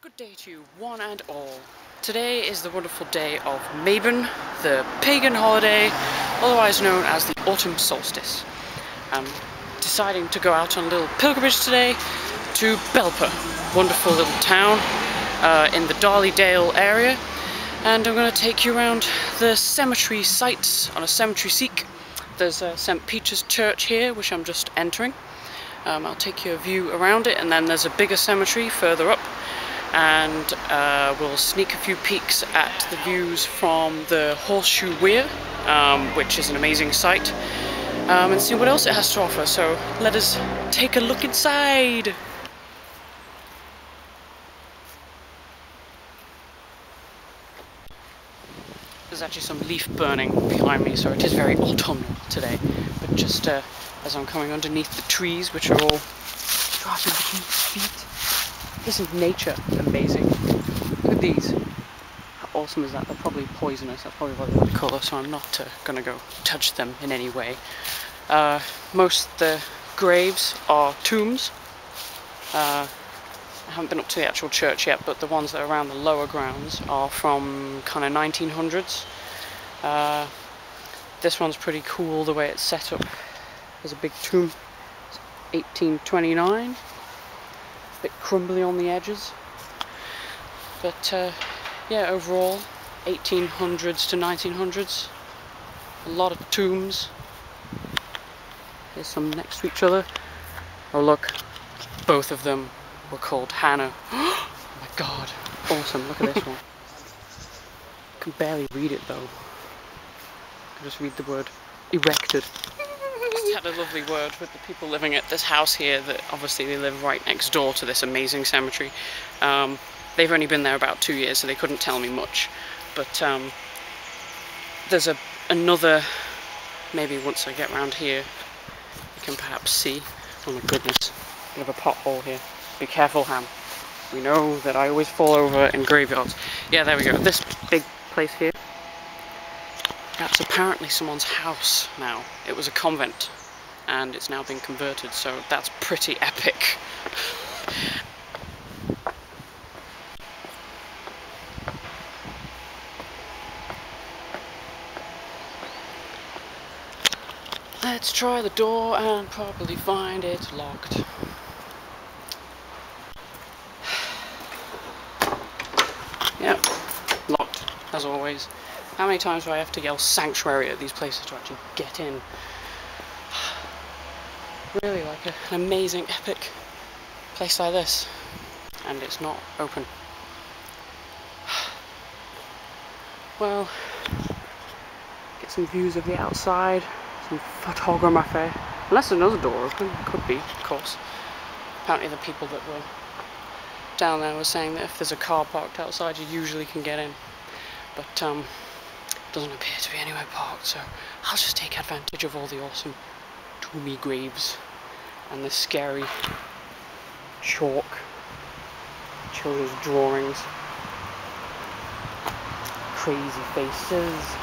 Good day to you, one and all. Today is the wonderful day of Mabon, the pagan holiday, otherwise known as the autumn solstice. I'm deciding to go out on a little pilgrimage today to Belper, wonderful little town in the Darley-Dale area, and I'm going to take you around the cemetery sites on a cemetery seek. There's St. Peter's Church here, which I'm just entering. I'll take you a view around it, and then there's a bigger cemetery further up, and we'll sneak a few peeks at the views from the horseshoe weir, which is an amazing sight, and see what else it has to offer. So let us take a look inside. There's actually some leaf burning behind me, so it is very autumnal today, but just as I'm coming underneath the trees, which are all dropping between my feet. Isn't nature amazing? Look at these. How awesome is that? They're probably poisonous. That's probably why they're the colour, so I'm not going to go touch them in any way. Most of the graves are tombs. I haven't been up to the actual church yet, but the ones that are around the lower grounds are from kind of 1900s. This one's pretty cool the way it's set up. There's a big tomb. It's 1829. A bit crumbly on the edges. But yeah, overall 1800s to 1900s. A lot of tombs. There's some next to each other. Oh look, both of them were called Hannah. Oh my god, awesome, look at this one. I can barely read it though. I can just read the word erected. Just had a lovely word with the people living at this house here, that obviously they live right next door to this amazing cemetery. They've only been there about 2 years, so they couldn't tell me much. But there's another, maybe once I get around here, you can perhaps see. Oh my goodness, bit of a pothole here. Be careful, Ham. We know that I always fall over in graveyards. Yeah, there we go. This big place here, that's apparently someone's house now. It was a convent, and it's now been converted, so that's pretty epic. Let's try the door and probably find it locked. Yep, locked, as always. How many times do I have to yell sanctuary at these places to actually get in? Really like an amazing, epic place like this, and it's not open. Well, get some views of the outside, some photography. Unless another door open, could be, of course. Apparently the people that were down there were saying that if there's a car parked outside, you usually can get in. But doesn't appear to be anywhere parked, so I'll just take advantage of all the awesome tomby graves and the scary chalk children's drawings, crazy faces.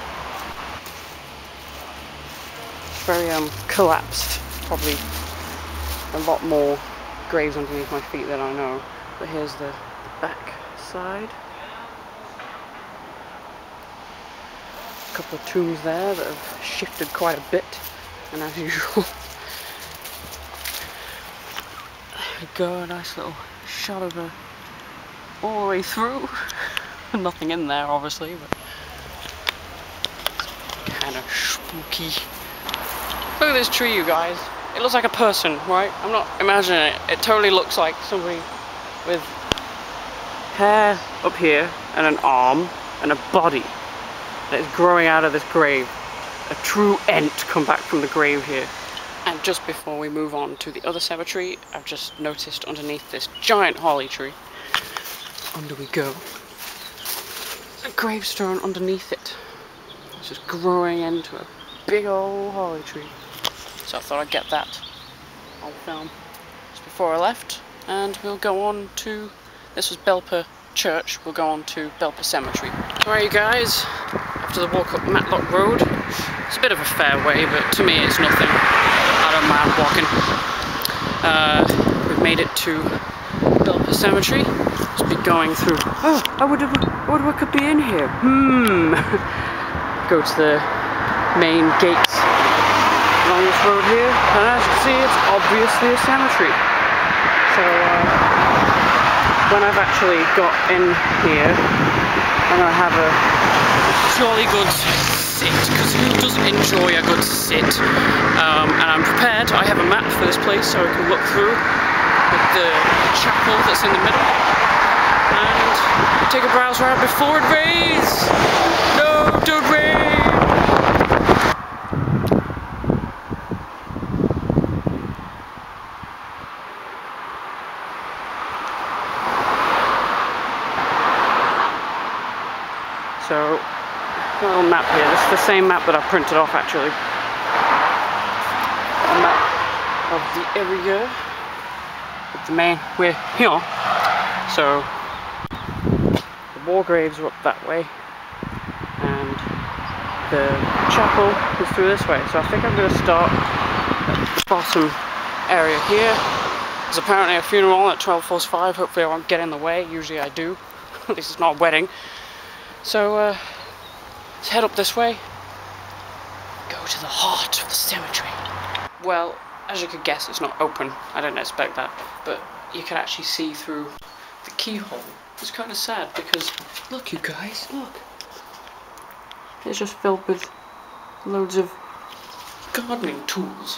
It's very collapsed, probably a lot more graves underneath my feet than I know, but here's the back side. A couple of tombs there that have shifted quite a bit, and as usual, there we go, a nice little shot of her all the way through. Nothing in there obviously, but it's kind of spooky. Look at this tree, you guys. It looks like a person, right? I'm not imagining it. It totally looks like somebody with hair up here and an arm and a body that is growing out of this grave. A true ent come back from the grave here. And just before we move on to the other cemetery, I've just noticed underneath this giant holly tree, under we go, a gravestone underneath it. It's just growing into a big old holly tree. So I thought I'd get that on film just before I left, and we'll go on to, this was Belper Church, we'll go on to Belper Cemetery. Alright you guys, after the walk up Matlock Road, it's a bit of a fair way, but to me it's nothing. I don't mind walking. We've made it to Belper Cemetery. Just be going through. Oh, I wonder what could be in here. Go to the main gates along this road here, and as you can see, it's obviously a cemetery. So when I've actually got in here, I'm going to have a jolly good sit, because who doesn't enjoy a good sit? And I'm prepared. I have a map for this place, so I can look through with the chapel that's in the middle, and take a browse around before it rains. No, don't rain. So, a little map here. This is the same map that I printed off actually. A map of the area. With the main, we're here. So, the war graves are up that way. And the chapel is through this way. So I think I'm going to start at the bottom area here. There's apparently a funeral at 12:45. Hopefully I won't get in the way. Usually I do. At least it's not a wedding. So, let's head up this way, go to the heart of the cemetery. Well, as you could guess, it's not open. I didn't expect that, but you can actually see through the keyhole. It's kind of sad because, look you guys, look. It's just filled with loads of gardening tools.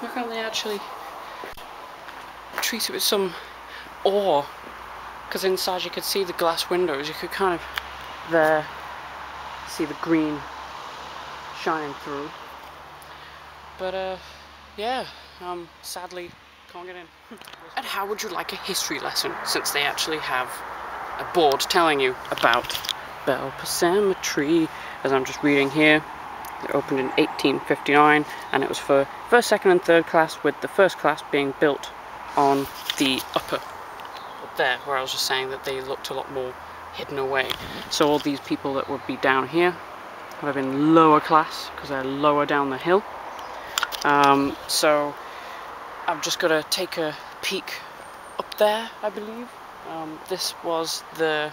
Why can't they actually treat it with some awe? Because inside you could see the glass windows, you could kind of there see the green shining through, but yeah, sadly can't get in. And how would you like a history lesson, since they actually have a board telling you about Belper Cemetery? As I'm just reading here, it opened in 1859 and it was for first, second and third class, with the first class being built on the upper up there, where I was just saying that they looked a lot more hidden away. So all these people that would be down here would have been lower class because they're lower down the hill. So I'm just going to take a peek up there, I believe. This was the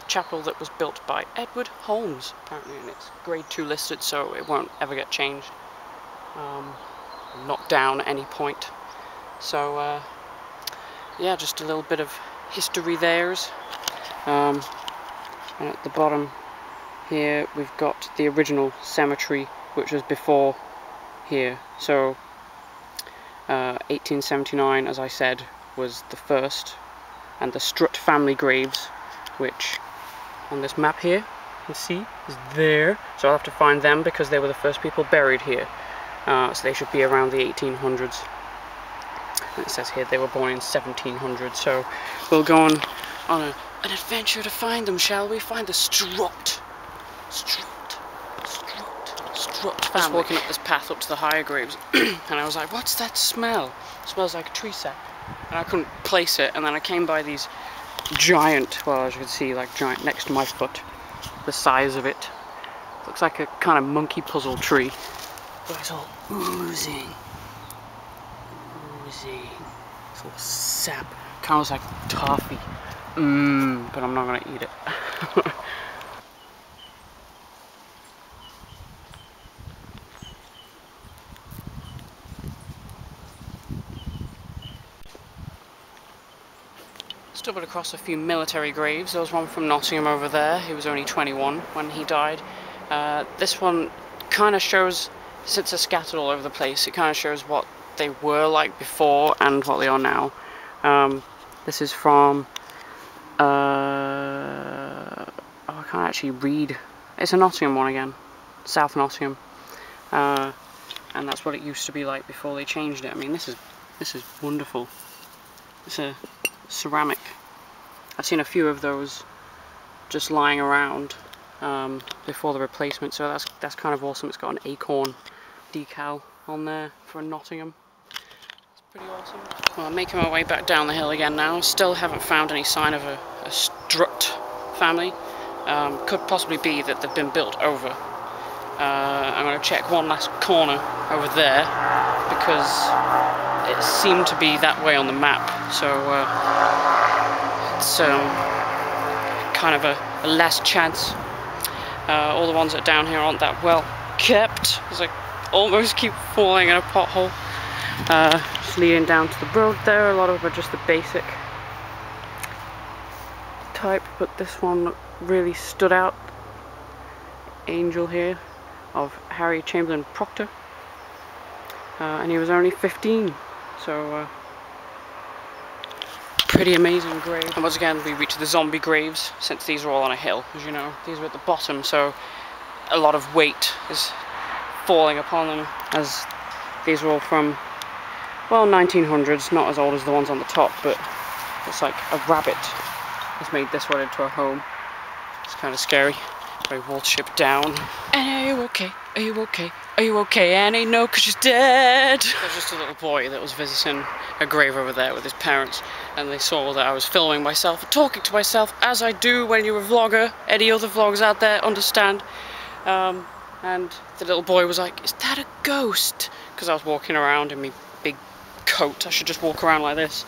chapel that was built by Edward Holmes, apparently, and it's grade 2 listed, so it won't ever get changed, knocked down at any point. So yeah, just a little bit of history there's. And at the bottom here we've got the original cemetery, which was before here. So 1879, as I said, was the first, and the Strutt family graves, which on this map here you can see is there. So I'll have to find them because they were the first people buried here. So they should be around the 1800s. And it says here they were born in 1700, so we'll go on an adventure to find them, shall we? Find the Strutt family. I was walking up this path up to the higher graves, and I was like, what's that smell? It smells like a tree sap. And I couldn't place it, and then I came by these giant, well, as you can see, like giant next to my foot, the size of it. Looks like a kind of monkey puzzle tree. But it's all oozing. It's all sap. Kind of like toffee. But I'm not going to eat it. Stumbled across a few military graves. There was one from Nottingham over there. He was only 21 when he died. This one kind of shows, since they're scattered all over the place, it kind of shows what they were like before and what they are now. This is from I can't actually read. It's a Nottingham one again, South Nottingham, and that's what it used to be like before they changed it. I mean, this is wonderful. It's a ceramic. I've seen a few of those just lying around before the replacement, so that's kind of awesome. It's got an acorn decal on there for Nottingham. Pretty awesome. Well, I'm making my way back down the hill again now. Still haven't found any sign of a Strutt family. Could possibly be that they've been built over. I'm going to check one last corner over there because it seemed to be that way on the map. So it's kind of a last chance. All the ones that are down here aren't that well kept, as I almost keep falling in a pothole. Just leading down to the road there. A lot of them are just the basic type, but this one really stood out. Angel here of Harry Chamberlain Proctor, and he was only 15, so pretty amazing grave. And once again we reach the zombie graves, since these are all on a hill, as you know. These are at the bottom, so a lot of weight is falling upon them, as these are all from, well, 1900s, not as old as the ones on the top, but it's like a rabbit has made this one into a home. It's kind of scary. Very watership down. Annie, are you okay? Are you okay? Are you okay, Annie? No, 'cause she's dead. There's just a little boy that was visiting a grave over there with his parents, and they saw that I was filming myself and talking to myself, as I do when you're a vlogger. Any other vloggers out there understand. And the little boy was like, "Is that a ghost?" Because I was walking around in my big coat. I should just walk around like this.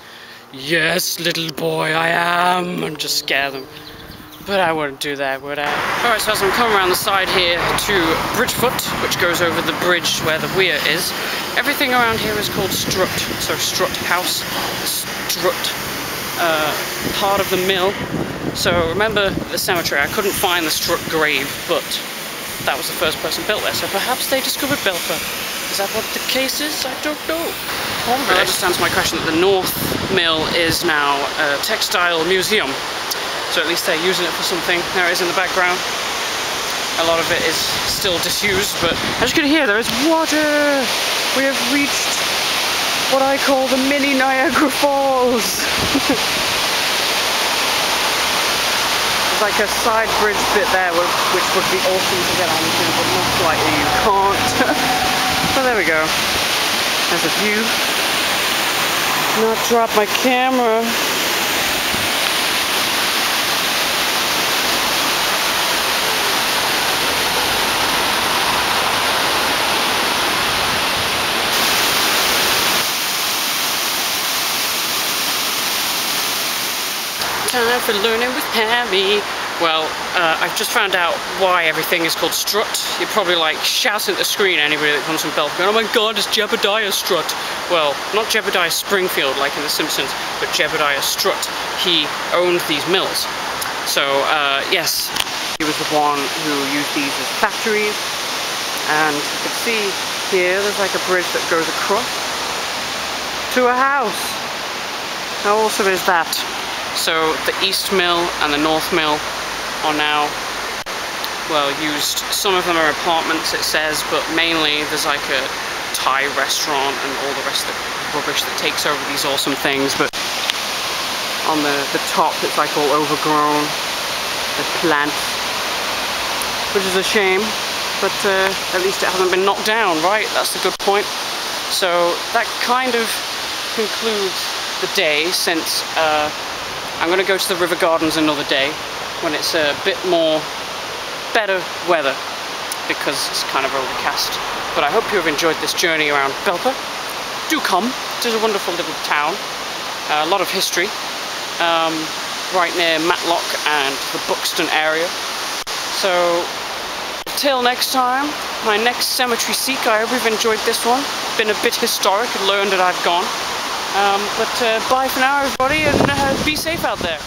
"Yes, little boy, I am," and just scare them. But I wouldn't do that, would I? Alright, so as I'm coming around the side here to Bridgefoot, which goes over the bridge where the weir is, everything around here is called Strutt. So Strutt House, Strutt, part of the mill. So remember the cemetery, I couldn't find the Strutt grave, but that was the first person built there, so perhaps they discovered Belper. Is that what the case is? I don't know. Probably. That just answers my question that the North Mill is now a textile museum. So at least they're using it for something. There it is in the background. A lot of it is still disused, but as you can hear, there is water! We have reached what I call the mini Niagara Falls! There's like a side bridge bit there, which would be awesome to get onto, but most likely you can't. So there we go. There's a view. Not drop my camera. Time for learning with Hammy. Well, I've just found out why everything is called Strutt. You're probably like shouting at the screen, anybody that comes from Belper, going, "Oh my god, it's Jebediah Strutt." Well, not Jebediah Springfield like in The Simpsons, but Jebediah Strutt. He owned these mills. So, yes, he was the one who used these as factories. And you can see here, there's like a bridge that goes across to a house. How awesome is that? So the East Mill and the North Mill are now, well, used. Some of them are apartments, it says, but mainly there's like a Thai restaurant and all the rest of the rubbish that takes over these awesome things. But on the top, it's like all overgrown. There's plants, which is a shame, but at least it hasn't been knocked down, right? That's the good point. So that kind of concludes the day, since I'm going to go to the river gardens another day when it's a bit more better weather, because it's kind of overcast. But I hope you have enjoyed this journey around Belper. Do come. It is a wonderful little town. A lot of history. Right near Matlock and the Buxton area. So till next time, my next cemetery seek. I hope you've enjoyed this one. Been a bit historic and learned that I've gone. But bye for now, everybody, and be safe out there.